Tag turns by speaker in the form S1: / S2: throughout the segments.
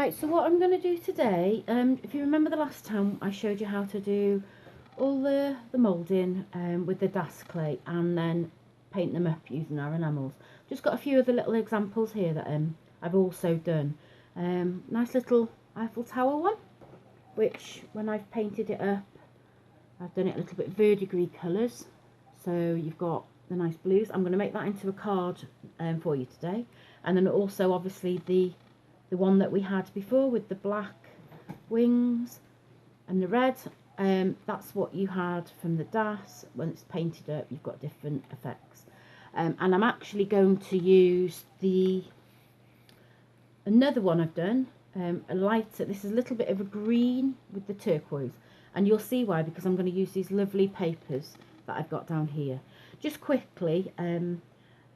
S1: Right, so what I'm going to do today, if you remember the last time I showed you how to do all the moulding with the DAS clay and then paint them up using our enamels. Just got a few other little examples here that I've also done. Nice little Eiffel Tower one, which when I've painted it up, I've done it a little bit verdigris colours. So you've got the nice blues. I'm going to make that into a card for you today. And then also obviously the one that we had before with the black wings and the red. That's what you had from the DAS. When it's painted up, you've got different effects. And I'm actually going to use another one I've done, a lighter. This is a little bit of a green with the turquoise, and you'll see why, because I'm going to use these lovely papers that I've got down here. Just quickly,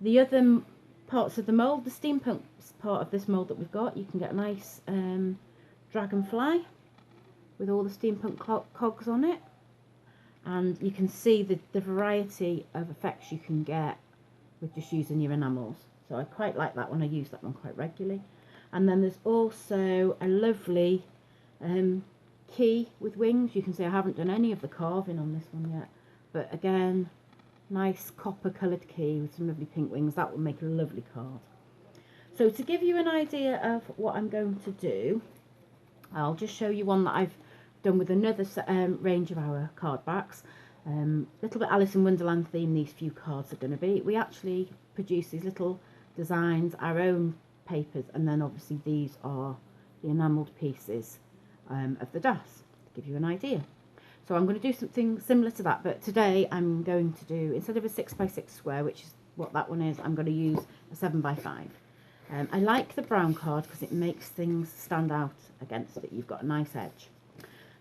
S1: the other parts of the mould, the steampunk part of this mould that we've got, you can get a nice dragonfly with all the steampunk cogs on it, and you can see the variety of effects you can get with just using your enamels. So I quite like that one. I use that one quite regularly. And then there's also a lovely key with wings. You can see I haven't done any of the carving on this one yet, but again, nice copper coloured key with some lovely pink wings. That will make a lovely card. So to give you an idea of what I'm going to do, I'll just show you one that I've done with another range of our card backs. Little bit Alice in Wonderland theme these few cards are going to be. We actually produce these little designs, our own papers, and then obviously these are the enamelled pieces of the DAS, to give you an idea. So I'm going to do something similar to that, but today I'm going to do, instead of a 6x6 square, which is what that one is, I'm going to use a 7x5. I like the brown card because it makes things stand out against it. You've got a nice edge.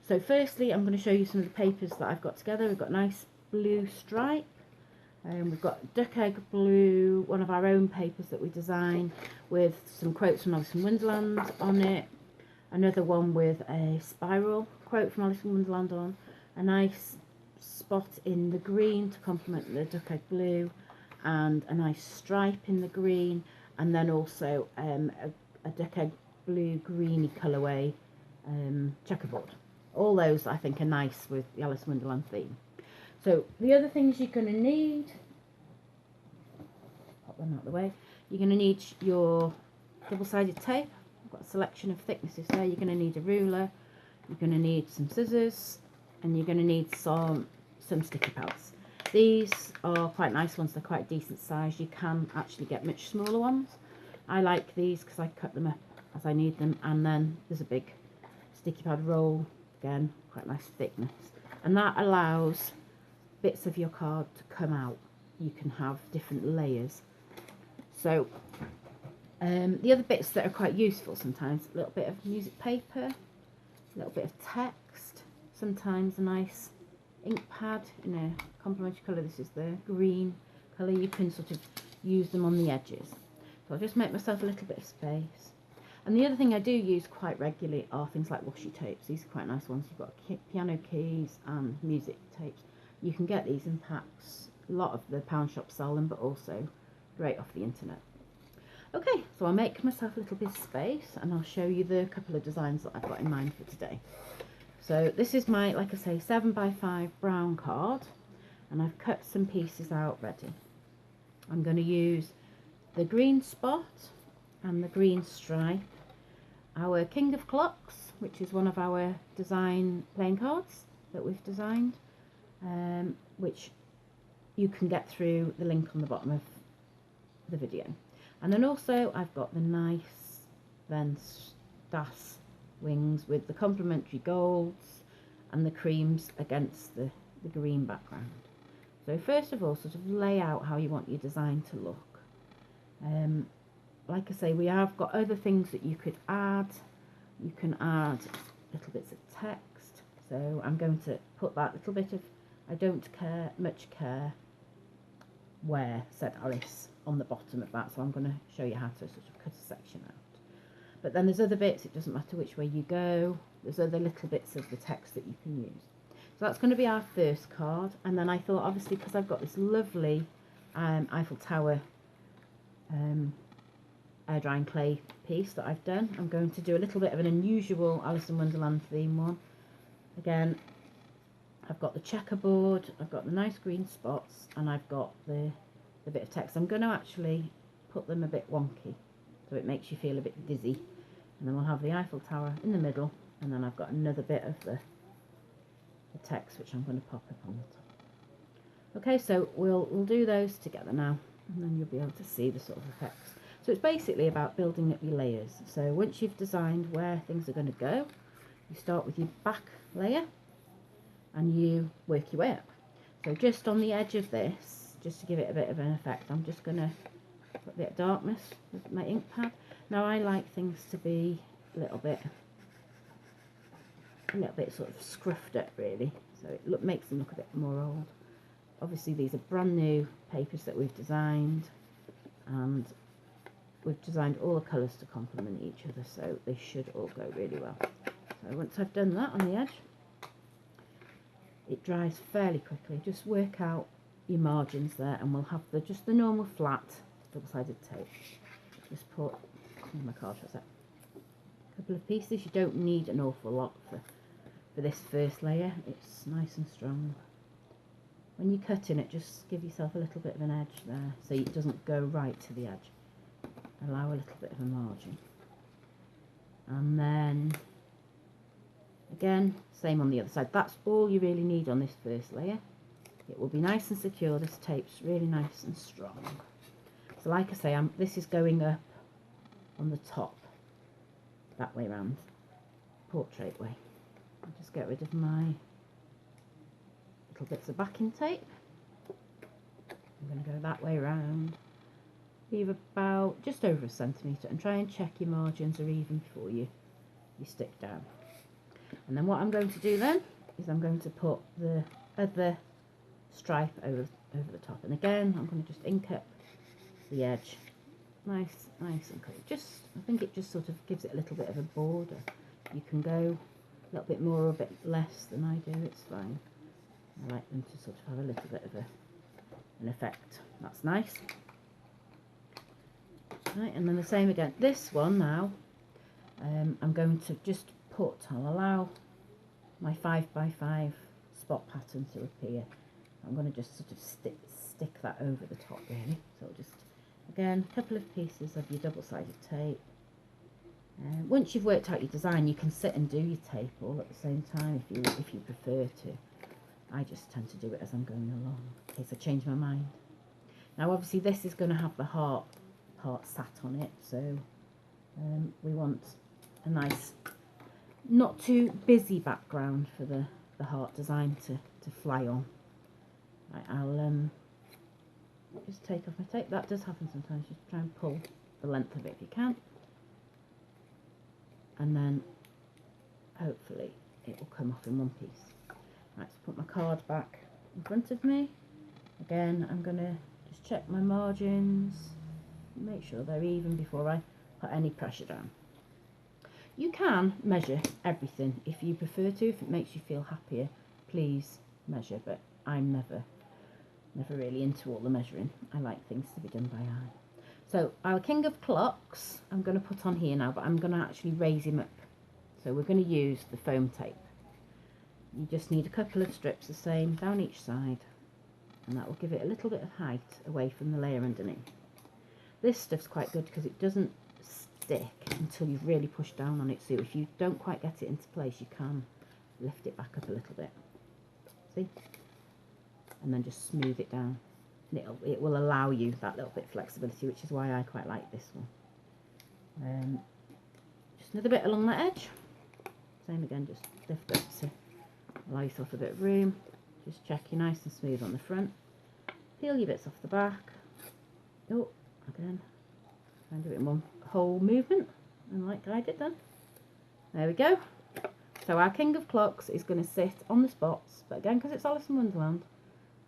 S1: So firstly, I'm going to show you some of the papers that I've got together. We've got nice blue stripe. We've got duck egg blue, one of our own papers that we design with some quotes from Alice in Wonderland on it. Another one with a spiral quote from Alice in Wonderland on. A nice spot in the green to complement the duck egg blue, and a nice stripe in the green, and then also a duck egg blue greeny colourway checkerboard. All those I think are nice with the Alice in Wonderland theme. So the other things you're going to need, pop them out of the way, you're going to need your double-sided tape. I've got a selection of thicknesses there. You're going to need a ruler, you're going to need some scissors, and you're going to need some sticky pads. These are quite nice ones, they're quite decent size. You can actually get much smaller ones. I like these because I cut them up as I need them, and then there's a big sticky pad roll, again quite nice thickness, and that allows bits of your card to come out. You can have different layers. So the other bits that are quite useful sometimes, a little bit of music paper, a little bit of text, sometimes a nice ink pad in a complementary colour. This is the green colour. You can sort of use them on the edges. So I'll just make myself a little bit of space. And the other thing I do use quite regularly are things like washi tapes. These are quite nice ones. You've got piano keys and music tapes. You can get these in packs. A lot of the pound shops sell them, but also great off the internet. Okay, so I'll make myself a little bit of space and I'll show you the couple of designs that I've got in mind for today. So this is my, like I say, 7x5 brown card, and I've cut some pieces out ready. I'm going to use the green spot and the green stripe, our King of Clocks, which is one of our design playing cards that we've designed, which you can get through the link on the bottom of the video. And then also I've got the nice DAS wings with the complementary golds and the creams against the green background. So first of all, sort of lay out how you want your design to look. Like I say, we have got other things that you could add. You can add little bits of text. So I'm going to put that little bit of "I don't care, much care, where," said Alice, on the bottom of that. So I'm going to show you how to sort of cut a section out. But then there's other bits, it doesn't matter which way you go. There's other little bits of the text that you can use. So that's going to be our first card. And then I thought, obviously, because I've got this lovely Eiffel Tower air drying clay piece that I've done. I'm going to do a little bit of an unusual Alice in Wonderland theme one. Again, I've got the checkerboard, I've got the nice green spots, and I've got the bit of text. I'm going to actually put them a bit wonky, so it makes you feel a bit dizzy. And then we'll have the Eiffel Tower in the middle, and then I've got another bit of the text which I'm going to pop up on the top. Okay, so we'll do those together now, and then you'll be able to see the sort of effects. So it's basically about building up your layers. So once you've designed where things are going to go, you start with your back layer and you work your way up. So just on the edge of this, just to give it a bit of an effect, I'm just going to put a bit of darkness with my ink pad. Now I like things to be a little bit sort of scruffed up really, so it makes them look a bit more old. Obviously these are brand new papers that we've designed, and we've designed all the colours to complement each other, so they should all go really well. So once I've done that on the edge, it dries fairly quickly. Just work out your margins there, and we'll have just the normal flat double-sided tape. Just put on my card for a sec. A couple of pieces. You don't need an awful lot for this first layer. It's nice and strong. When you're cutting it, just give yourself a little bit of an edge there, so it doesn't go right to the edge. Allow a little bit of a margin. And then again, same on the other side. That's all you really need on this first layer. It will be nice and secure. This tape's really nice and strong. So like I say, this is going up on the top, that way round, portrait way. I'll just get rid of my little bits of backing tape. I'm going to go that way round. Leave about just over 1 centimetre, and try and check your margins are even before you stick down. And then what I'm going to do then is I'm going to put the other stripe over the top, and again I'm going to just ink up the edge nice and clean. I think it just sort of gives it a little bit of a border. You can go a little bit more or a bit less than I do, it's fine. I like them to sort of have a little bit of an effect. That's nice. Right, and then the same again. This one now, I'm going to just I'll allow my 5x5 spot pattern to appear. I'm going to just sort of stick that over the top really. So just, again, a couple of pieces of your double-sided tape. Once you've worked out your design, you can sit and do your tape all at the same time if you prefer to. I just tend to do it as I'm going along, in case I change my mind. Now obviously this is going to have the heart part sat on it, so we want a nice, not too busy background for the heart design to fly on. Right, I'll just take off my tape. That does happen sometimes. Just try and pull the length of it if you can, and then hopefully it will come off in one piece. Right, so put my card back in front of me. Again, I'm going to just check my margins, make sure they're even before I put any pressure down. You can measure everything if you prefer to. If it makes you feel happier, please measure, but I'm never really into all the measuring. I like things to be done by eye. So our King of Clocks I'm going to put on here now, but I'm going to actually raise him up. So we're going to use the foam tape. You just need a couple of strips the same down each side, and that will give it a little bit of height away from the layer underneath. This stuff's quite good because it doesn't stick until you've really pushed down on it, so if you don't quite get it into place, you can lift it back up a little bit, see, and then just smooth it down, and it will allow you that little bit of flexibility, which is why I quite like this one. Just another bit along that edge, same again, just lift up to allow yourself a bit of room. Just check you're nice and smooth on the front, peel your bits off the back. Oh, again, try and do it in one whole movement, and like I did then. There we go. So our King of Clocks is going to sit on the spots, but again, because it's Alice in Wonderland,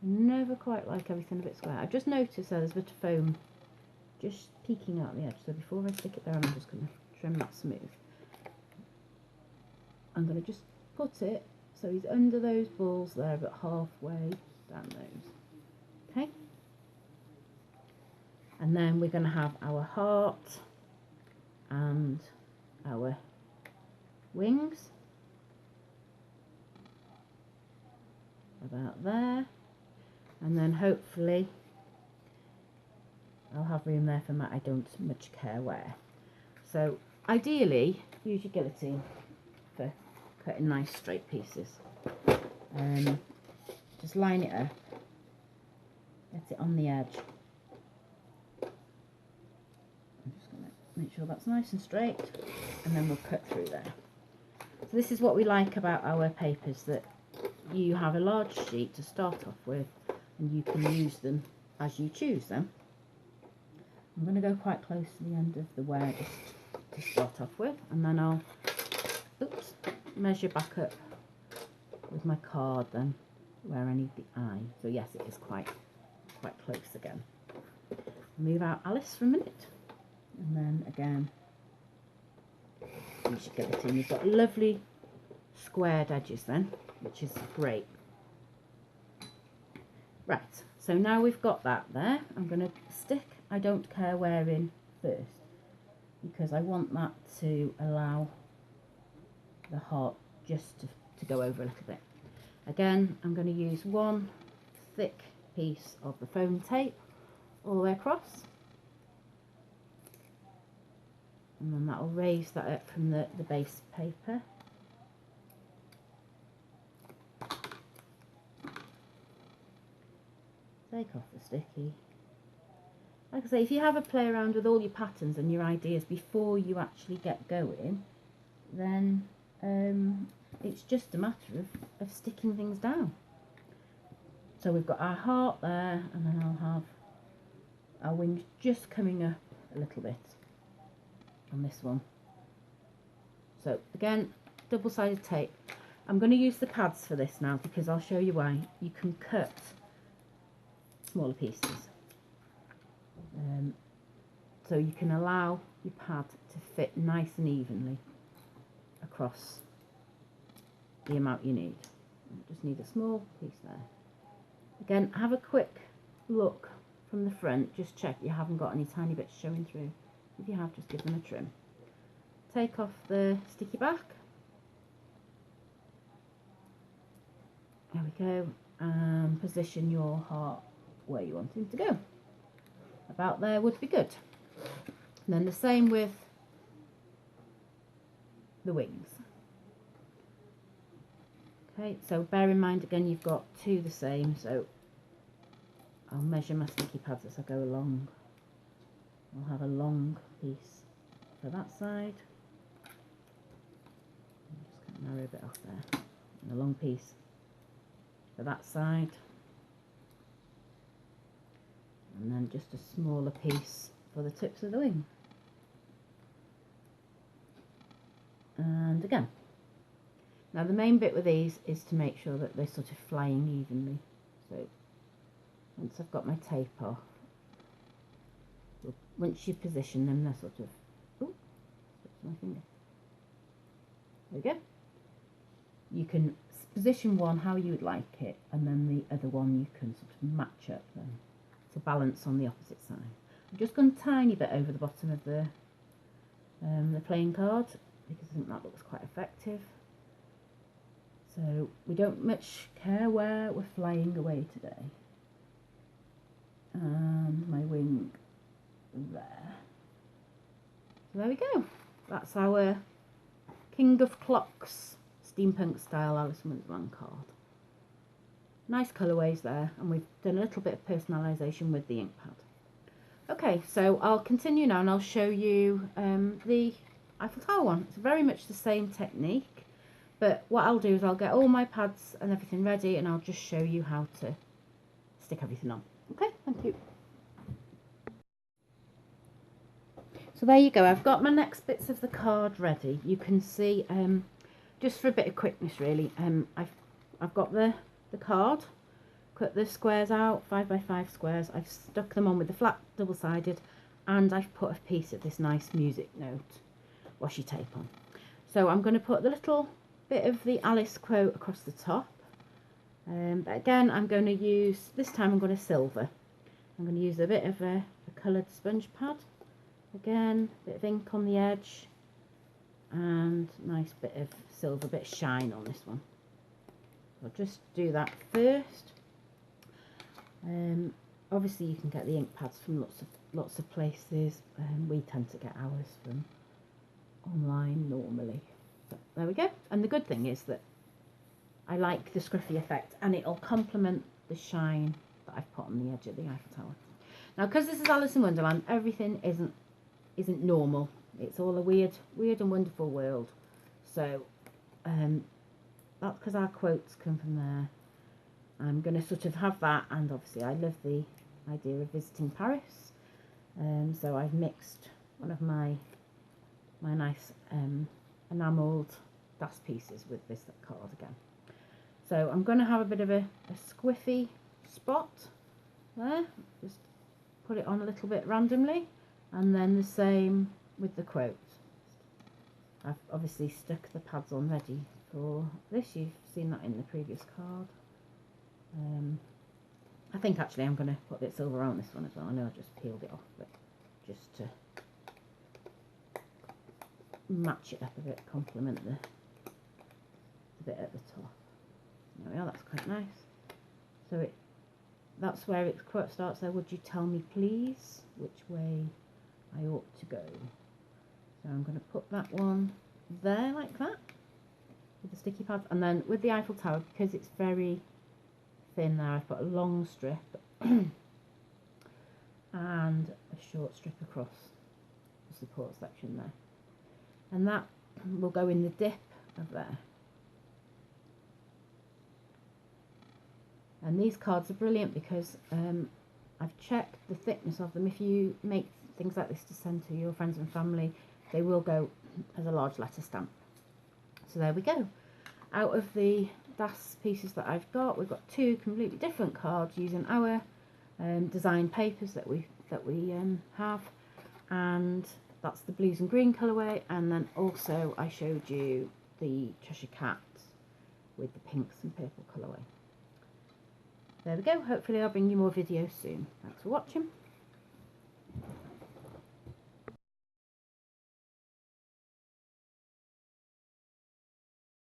S1: I never quite like everything a bit square. I've just noticed there's a bit of foam just peeking out the edge, so before I stick it down, I'm just going to trim that smooth. I'm going to just put it so he's under those balls there, but halfway down those. Okay. And then we're going to have our heart and our wings. About there, and then hopefully I'll have room there for my I don't much care where. So ideally use your guillotine for cutting nice straight pieces. Just line it up, get it on the edge. I'm just going to make sure that's nice and straight, and then we'll cut through there. So this is what we like about our papers, that you have a large sheet to start off with and you can use them as you choose them. I'm going to go quite close to the end of the wear just to start off with, and then I'll measure back up with my card then where I need the eye. So yes, it is quite close again. Move out Alice for a minute, and then again you should get it in. You've got lovely squared edges then, which is great. Right, so now we've got that there, I'm going to stick I don't care where in first, because I want that to allow the heart just to go over a little bit. Again, I'm going to use one thick piece of the foam tape all the way across, and then that will raise that up from the base paper. Take off the sticky. Like I say, if you have a play around with all your patterns and your ideas before you actually get going, then it's just a matter of sticking things down. So we've got our heart there, and then I'll have our wings just coming up a little bit on this one. So again, double-sided tape. I'm going to use the pads for this now, because I'll show you why. You can cut smaller pieces, so you can allow your pad to fit nice and evenly across the amount you need. You just need a small piece there. Again, have a quick look from the front, just check you haven't got any tiny bits showing through. If you have, just give them a trim. Take off the sticky back. There we go, and position your heart where you want him to go. About there would be good. And then the same with the wings. Okay, so bear in mind again you've got two the same, so I'll measure my sticky pads as I go along. I'll have a long piece for that side. I'm just going to narrow a bit off there. And a long piece for that side. And then just a smaller piece for the tips of the wing. And again. Now the main bit with these is to make sure that they're sort of flying evenly. So once I've got my tape off, once you position them, they're sort of, oh, my finger. There we go. You can position one how you would like it, and then the other one you can sort of match up then to balance on the opposite side. I've just gone a tiny bit over the bottom of the playing card, because I think that looks quite effective. So we don't much care where we're flying away today. And my wing there. So there we go. That's our King of Clocks steampunk style Alice in Wonderland card. Nice colourways there, and we've done a little bit of personalisation with the ink pad. Okay, so I'll continue now and I'll show you the Eiffel Tower one. It's very much the same technique, but what I'll do is I'll get all my pads and everything ready, and I'll just show you how to stick everything on. Okay, thank you. So there you go, I've got my next bits of the card ready. You can see, just for a bit of quickness really, I've got the card, cut the squares out, 5x5 squares. I've stuck them on with the flat double-sided, and I've put a piece of this nice music note washi tape on. So I'm going to put the little bit of the Alice quote across the top. But again, I'm going to use, this time I'm going to silver. I'm going to use a bit of a coloured sponge pad Again, bit of ink on the edge, and nice bit of silver, bit of shine on this one. I'll just do that first. Obviously you can get the ink pads from lots of places. We tend to get ours from online normally. So there we go. And the good thing is that I like the scruffy effect, and it'll complement the shine that I've put on the edge of the Eiffel Tower. Now, because this is Alice in Wonderland, everything isn't normal. It's all a weird and wonderful world. So that's because our quotes come from there. I'm going to sort of have that, and obviously I love the idea of visiting Paris. So I've mixed one of my nice enamelled Das pieces with this card again. So I'm going to have a bit of a squiffy spot there. Just put it on a little bit randomly, and then the same with the quote. I've obviously stuck the pads on ready for this. You've seen that in the previous card. I think actually I'm going to put a bit silver on this one as well. I know I just peeled it off, but just to match it up a bit, complement the bit at the top. There we are, that's quite nice. So that's where its quote starts there. Would you tell me please which way I ought to go? So I'm going to put that one there like that with the sticky pads, and then with the Eiffel Tower, because it's very thin there, I've put a long strip and a short strip across the support section there, and that will go in the dip of there. And these cards are brilliant because I've checked the thickness of them. If you make things like this to send to your friends and family, they will go as a large letter stamp. So there we go. Out of the Das pieces that I've got, we've got two completely different cards using our design papers that we have, and that's the blues and green colourway, and then also I showed you the Cheshire Cat with the pinks and purple colourway. There we go. Hopefully I'll bring you more videos soon. Thanks for watching.